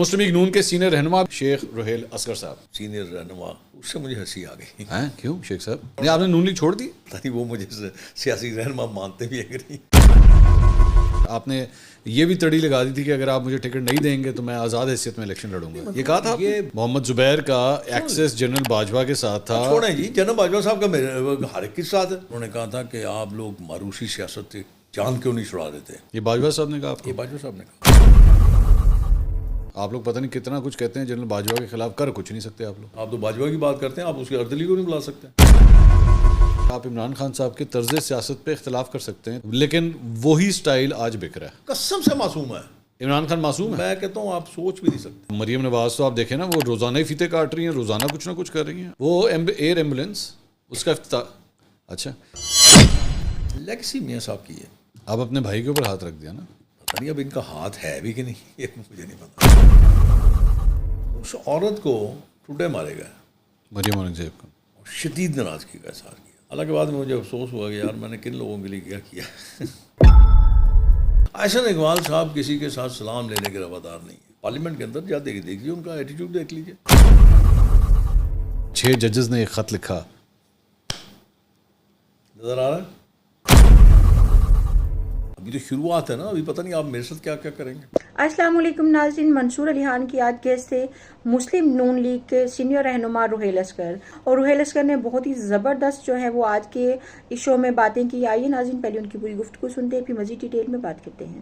مسلم league نون کے senior رہنما شیخ رحیل اصغر صاحب. سینئر رہنما، اس سے مجھے ہنسی آ گئی. ہیں کیوں شیخ صاحب؟ نہیں آپ نے نون لیگ چھوڑ دی؟ تاکہ وہ مجھے سیاسی رہنما مانتے بھی اگر نہیں. آپ نے یہ بھی تڑی لگا دی تھی کہ اگر آپ مجھے ٹکٹ نہیں دیں گے تو میں آزاد حیثیت میں الیکشن لڑوں گا. یہ کہا تھا یہ محمد زبیر کا ایکسس جنرل باجوہ کے ساتھ تھا. چھوڑیں جی، جنرل باجوہ صاحب کا میرے ہر ایک کے ساتھ ہے. انہوں نے کہا تھا کہ آپ لوگ ماروشی سیاست سے جان کیوں نہیں چھڑا دیتے. یہ باجوہ صاحب نے کہا آپ کو؟ یہ باجوہ صاحب نے کہا. آپ لوگ پتہ نہیں کتنا کچھ کہتے ہیں جنرل باجوہ کے خلاف، کر کچھ نہیں سکتے آپ لوگ. آپ تو باجوہ کی بات کرتے ہیں، آپ اس کی اردلی کو نہیں بلا سکتے. آپ عمران خان صاحب کے طرز سیاست پہ اختلاف کر سکتے ہیں، لیکن وہی سٹائل آج بک رہا ہے. قسم سے معصوم ہے عمران خان. معصوم ہے؟ میں کہتا ہوں آپ سوچ بھی نہیں سکتے. مریم نواز تو آپ دیکھیں نا، وہ روزانہ ہی فیتے کاٹ رہی ہیں، روزانہ کچھ نہ کچھ کر رہی ہیں. وہ ایئر ایمبولینس اس کا افتتاح. اچھا لیگسی میاں صاحب کی ہے. آپ اپنے بھائی کے اوپر ہاتھ رکھ دیا نا. پتہ نہیں اب ان کا ہاتھ ہے بھی کہ نہیں، یہ مجھے نہیں پتا. اس عورت کو ٹوٹے مارے گئے مریم اورنگزیب کو. شدید ناراضگی کا اظہار کیا. اللہ کے بعد مجھے افسوس ہوا کہ یار میں نے کن لوگوں کے لیے کیا کیا. احسن اقبال صاحب کسی کے ساتھ سلام لینے کے روادار نہیں ہے. پارلیمنٹ کے اندر جاتے دیکھ لیجیے ان کا ایٹیٹیوڈ دیکھ لیجیے. 6 ججز نے ایک خط لکھا. نظر آ رہا ہے؟ ابھی تو شروعات ہے نا، ابھی پتہ نہیں آپ میرے ساتھ کیا کیا کریں گے. السلام علیکم ناظرین. منصور علی خان کی آج گیسٹ تھے مسلم نون لیگ کے سینئر رہنما رحیل اصغر، اور رحیل اصغر نے بہت ہی زبردست جو ہے وہ آج کے اس شو میں باتیں کی. آئیے ناظرین پہلے ان کی پوری گفتگو سنتے ہیں، پھر مزید ڈیٹیل میں بات کرتے ہیں.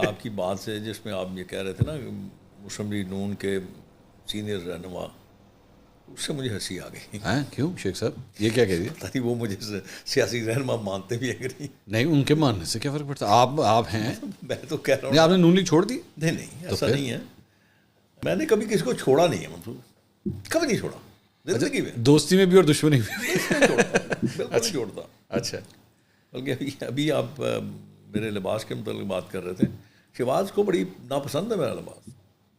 آپ کی بات سے جس میں آپ یہ کہہ رہے تھے نا مسلم لیگ نون کے سینئر رہنما، اس سے مجھے ہنسی آ گئی. ہیں کیوں شیخ صاحب؟ یہ کیا کہہ دیا؟ تاکہ وہ مجھے سیاسی رہنما مانتے بھی اگر نہیں. نہیں ان کے ماننے سے کیا فرق پڑتا؟ آپ ہیں. میں تو کہہ رہا ہوں نہیں آپ نے نون لیگ چھوڑ دی؟ نہیں ایسا نہیں ہے. میں نے کبھی کسی کو چھوڑا نہیں ہے منصور، کبھی نہیں چھوڑا زندگی میں. دوستی میں بھی اور دشمنی میں بھی؟ بالکل نہیں چھوڑتا. اچھا بلکہ ابھی آپ میرے لباس کے متعلق بات کر رہے تھے. شہباز کو بڑی ناپسند ہے میرا لباس.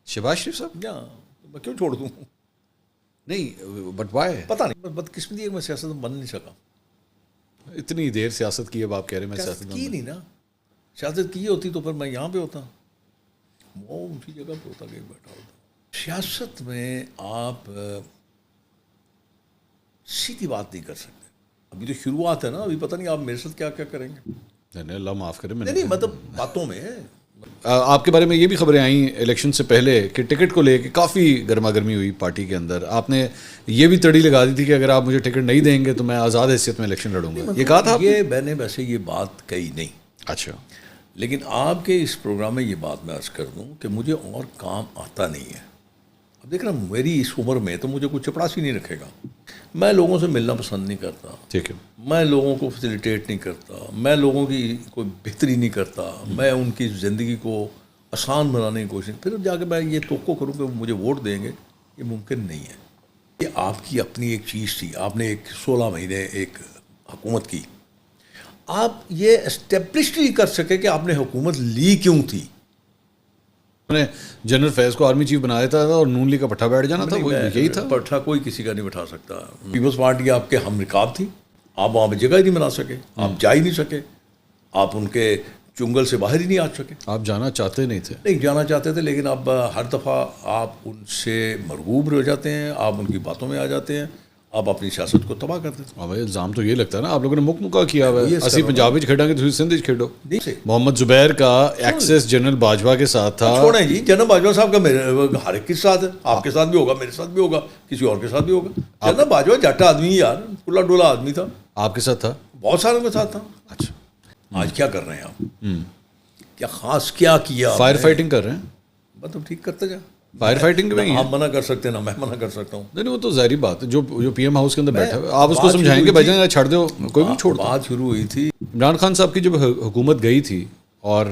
شہباز شریف صاحب؟ کیا میں کیوں چھوڑ دوں؟ نہیں بٹ وائی؟ پتہ نہیں، بدقسمتی ہے میں سیاست میں بن نہیں سکا. اتنی دیر سیاست کی، اب آپ کہہ رہے ہیں میں سیاست سیاست کی نہیں نا. سیاست کی ہوتی تو پھر میں یہاں پہ ہوتا، وہ اونچی جگہ پہ ہوتا کہ بیٹھا ہوتا. سیاست میں آپ سیدھی بات نہیں کر سکتے. ابھی تو شروعات ہے نا، ابھی پتہ نہیں آپ میرے ساتھ کیا کیا کریں گے. نہیں اللہ معاف کرے. نہیں مطلب باتوں میں ہے. آپ کے بارے میں یہ بھی خبریں آئیں الیکشن سے پہلے کہ ٹکٹ کو لے کے کافی گرما گرمی ہوئی پارٹی کے اندر. آپ نے یہ بھی تڑی لگا دی تھی کہ اگر آپ مجھے ٹکٹ نہیں دیں گے تو میں آزاد حیثیت میں الیکشن لڑوں گا. یہ کہا تھا یہ میں نے ویسے یہ بات کہی نہیں. اچھا لیکن آپ کے اس پروگرام میں یہ بات میں عرض کر دوں کہ مجھے اور کام آتا نہیں ہے. اب دیکھ رہا میری اس عمر میں تو مجھے کوئی چپڑاسی نہیں رکھے گا. میں لوگوں سے ملنا پسند نہیں کرتا. ٹھیک ہے. میں لوگوں کو فیسیلیٹیٹ نہیں کرتا. میں لوگوں کی کوئی بہتری نہیں کرتا. میں ان کی زندگی کو آسان بنانے کی کوشش، پھر جا کے میں یہ توقع کروں کہ وہ مجھے ووٹ دیں گے، یہ ممکن نہیں ہے. یہ آپ کی اپنی ایک چیز تھی. آپ نے ایک 16 مہینے ایک حکومت کی. آپ یہ اسٹیبلش نہیں کر سکے کہ آپ نے حکومت لی کیوں تھی. نے جنرل فیض کو آرمی چیف بنایا تھا اور نون لیگ کا پٹھا بیٹھ جانا تھا، یہی تھا. پٹھا کوئی کسی کا نہیں بٹھا سکتا. پیپلز پارٹی آپ کے ہم رکاب تھی. آپ وہاں پہ جگہ ہی نہیں بنا سکے. آپ جا ہی نہیں سکے. آپ ان کے چنگل سے باہر ہی نہیں آ سکے. آپ جانا چاہتے نہیں تھے؟ نہیں جانا چاہتے تھے، لیکن اب ہر دفعہ آپ ان سے مرغوب رہ جاتے ہیں. آپ ان کی باتوں میں آ جاتے ہیں. آپ اپنی سیاست کو تباہ کر دیتے ہیں. الزام تو یہ لگتا ہے نا آپ لوگوں نے مکہ کیا ہوا ہے. اسی پنجاب کھیڈا گے تو سندھ کھیڈو. محمد زبیر کا ایکسس جنرل باجوہ کے ساتھ تھا. چھوڑیں جی، جنرل باجوہ صاحب کا میرے ہر ایک کے ساتھ ہے. آپ کے ساتھ بھی ہوگا، میرے ساتھ بھی ہوگا، کسی اور کے ساتھ بھی ہوگا. جنرل باجوہ جٹا آدمی یار، کھلا ڈولا آدمی تھا. آپ کے ساتھ تھا؟ بہت ساروں کے ساتھ تھا. اچھا آج کیا کر رہے ہیں آپ؟ کیا خاص کیا کیا؟ فائر فائٹنگ کر رہے ہیں. مطلب ٹھیک کرتے جا. فائر فائٹنگ میں آپ منع کر سکتے ہیں نا میں منع کر سکتا ہوں. نہیں وہ تو ظاہری بات ہے. جو پی ایم ہاؤس کے اندر بیٹھا ہے آپ اس کو سمجھائیں گے بھائی جان چھڑ دو، کوئی بھی چھوڑ. بات شروع ہوئی تھی عمران خان صاحب کی جب حکومت گئی تھی اور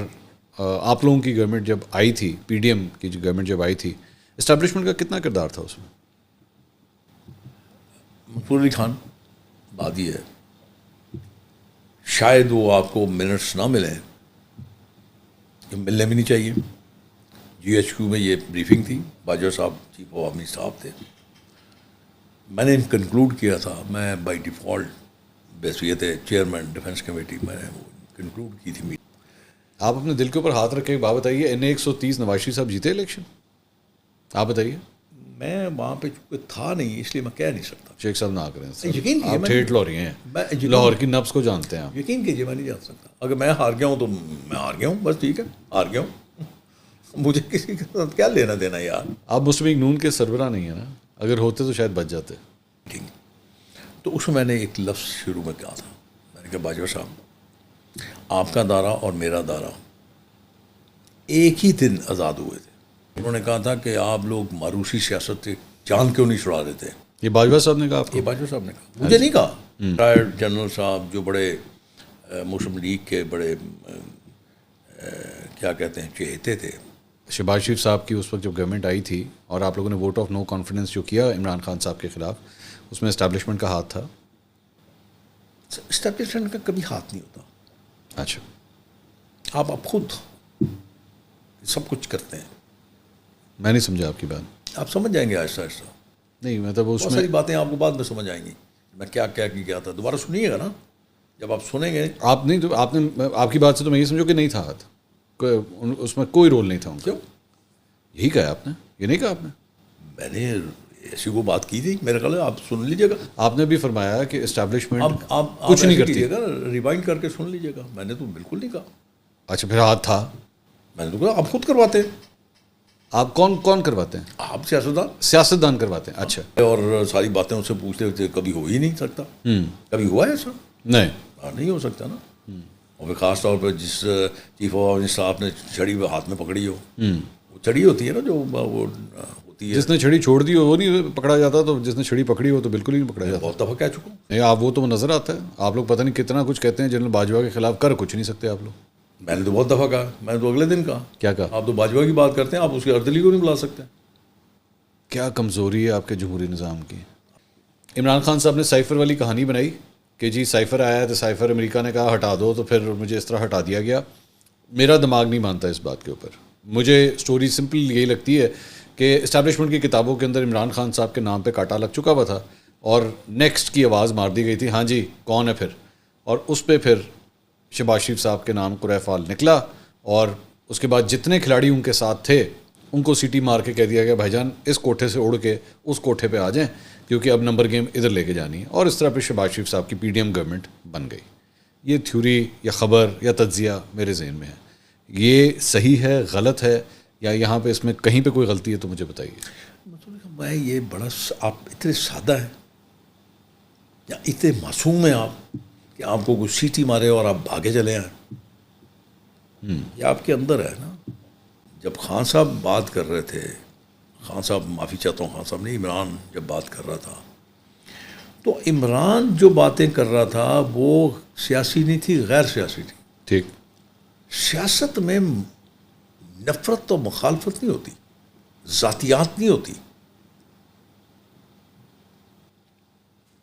آپ لوگوں کی گورنمنٹ جب آئی تھی، پی ڈی ایم کی گورنمنٹ جب آئی تھی، اسٹیبلشمنٹ کا کتنا کردار تھا اس میں؟ منصور علی خان بات یہ ہے، شاید وہ آپ کو منٹس نہ ملیں، ملنے بھی نہیں چاہیے. جی ایچ کیو میں یہ بریفنگ تھی. باجوہ صاحب چیف آف آرمی صاحب تھے. میں نے کنکلوڈ کیا تھا، میں بائی ڈیفالٹ بحیثیت چیئرمین ڈیفنس کمیٹی میں نے وہ کنکلوڈ کی تھی میٹنگ. آپ اپنے دل کے اوپر ہاتھ رکھ کے بات بتائیے، این اے 130 نواز شریف صاحب جیتے الیکشن؟ آپ بتائیے. میں وہاں پہ چونکہ تھا نہیں اس لیے میں کہہ نہیں سکتا. شیخ صاحب نہ کریں سر. یقین کیجیے آپ میں ٹھیٹ لوری ہیں, میں لاہور کی نبض کو جانتے ہیں آپ. یقین کیجیے میں نہیں جان سکتا. اگر میں ہار گیا ہوں تو میں ہار گیا ہوں, بس ٹھیک ہے, ہار گیا ہوں. مجھے کسی کے ساتھ کیا لینا دینا یار. آپ مسلم لیگ نون کے سربراہ نہیں ہیں نا, اگر ہوتے تو شاید بچ جاتے. تو اس میں نے ایک لفظ شروع میں کہا تھا, میں نے کہا باجوہ صاحب آپ کا دارہ اور میرا دارہ ایک ہی دن آزاد ہوئے تھے. انہوں نے کہا تھا کہ آپ لوگ ماروثی سیاست سے جان کیوں نہیں چھڑا دیتے. یہ باجوہ صاحب نے کہا آپ کو؟ یہ باجوہ صاحب نے کہا, مجھے نہیں کہا. ریٹائرڈ جنرل صاحب جو بڑے مسلم لیگ کے بڑے کیا کہتے ہیں چہیتے تھے. شہباز شریف صاحب کی اس وقت جب گورنمنٹ آئی تھی اور آپ لوگوں نے ووٹ آف نو کانفیڈنس جو کیا عمران خان صاحب کے خلاف, اس میں اسٹیبلشمنٹ کا ہاتھ تھا؟ اسٹیبلشمنٹ کا کبھی ہاتھ نہیں ہوتا. اچھا, آپ خود سب کچھ کرتے ہیں. میں نہیں سمجھا آپ کی بات. آپ سمجھ جائیں گے آہستہ آہستہ. نہیں مطلب اس بہت میں ساری باتیں آپ کو بعد میں سمجھ آئیں گی میں کیا کیا کیا تھا. دوبارہ سنیے گا نا, جب آپ سنیں گے. آپ نہیں تو آپ نے آپ کی بات سے تو میں یہ سمجھو کہ نہیں تھا ہاتھ, اس میں کوئی رول نہیں تھا ان کا. کیوں؟ یہی کہا آپ نے, یہ نہیں کہا آپ نے. میں نے ایسی کو بات کی تھی, میرا خیال ہے آپ سن لیجیے گا. آپ نے بھی فرمایا کہ اسٹیبلشمنٹ آپ کچھ نہیں ایسے کرتی. کیجیے گا, ریوائنڈ کر کے سن لیجیے گا. میں نے تو بالکل نہیں کہا. اچھا, پھر ہاتھ تھا. میں نے تو کہا آپ خود کرواتے ہیں. آپ کون کرواتے ہیں؟ آپ سیاستدان. سیاستدان کرواتے ہیں. اچھا, اور ساری باتیں اس سے پوچھتے ہوتے کبھی ہو ہی نہیں سکتا. کبھی ہوا ہے ایسا؟ نہیں. نہیں ہو سکتا نا. اور پھر خاص طور پہ جس چیف آف آف صاحب نے چھڑی ہاتھ میں پکڑی ہو, وہ چھڑی ہوتی ہے نا جو وہ ہوتی ہے. جس نے چھڑی چھوڑ دی ہو وہ نہیں پکڑا جاتا, تو جس نے چھڑی پکڑی ہو تو بالکل ہی نہیں پکڑا جاتا. بہت دفعہ کہہ چکا ہوں. نہیں, آپ وہ تو نظر آتا ہے. آپ لوگ پتہ نہیں کتنا کچھ کہتے ہیں جنرل باجوہ کے خلاف, کر کچھ نہیں سکتے آپ لوگ. میں نے تو بہت دفعہ کہا, میں نے تو اگلے دن کہا. کیا کہا؟ آپ تو باجوہ کی بات کرتے ہیں, آپ اس کی اردلی کو نہیں بلا سکتے. کیا کمزوری ہے آپ کے جمہوری نظام کی. عمران خان صاحب نے سائفر والی کہانی بنائی کہ جی سائفر آیا تو سائفر امریکہ نے کہا ہٹا دو, تو پھر مجھے اس طرح ہٹا دیا گیا. میرا دماغ نہیں مانتا اس بات کے اوپر. مجھے سٹوری سمپل یہی لگتی ہے کہ اسٹیبلشمنٹ کی کتابوں کے اندر عمران خان صاحب کے نام پہ کاٹا لگ چکا ہوا تھا اور نیکسٹ کی آواز مار دی گئی تھی, ہاں جی کون ہے پھر, اور اس پہ پھر شہباز شریف صاحب کے نام قرہ فعال نکلا. اور اس کے بعد جتنے کھلاڑی ان کے ساتھ تھے ان کو سیٹی مار کے کہہ دیا گیا بھائی جان اس کوٹھے سے اڑ کے اس کوٹھے پہ آ جائیں کیونکہ اب نمبر گیم ادھر لے کے جانی ہے. اور اس طرح پہ شہباز شریف صاحب کی پی ڈی ایم گورنمنٹ بن گئی. یہ تھیوری یا خبر یا تجزیہ میرے ذہن میں ہے. یہ صحیح ہے, غلط ہے, یا یہاں پہ اس میں کہیں پہ کوئی غلطی ہے تو مجھے بتائیے. میں یہ بڑا, آپ اتنے سادہ ہیں یا اتنے معصوم ہیں آپ کہ آپ کو کوئی سیٹی مارے اور آپ بھاگے چلے آئیں. یہ آپ کے اندر ہے نا. جب خان صاحب بات کر رہے تھے, خان صاحب معافی چاہتا ہوں, خان صاحب نے عمران جب بات کر رہا تھا تو عمران جو باتیں کر رہا تھا وہ سیاسی نہیں تھی, غیر سیاسی تھی. ٹھیک. سیاست میں نفرت تو مخالفت نہیں ہوتی, ذاتیات نہیں ہوتی.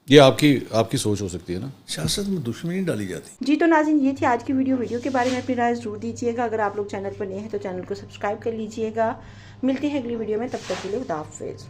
یہ آپ کی سوچ ہو سکتی ہے نا. سیاست میں دشمنی ڈالی جاتی. جی تو ناظرین, یہ تھی آج کی ویڈیو کے بارے میں اپنی رائے ضرور دیجیے گا. اگر آپ لوگ چینل پر نئے ہیں تو چینل کو سبسکرائب کر لیجیے گا. ملتے ہیں اگلی ویڈیو میں, تب تک کے لیے خدا حافظ.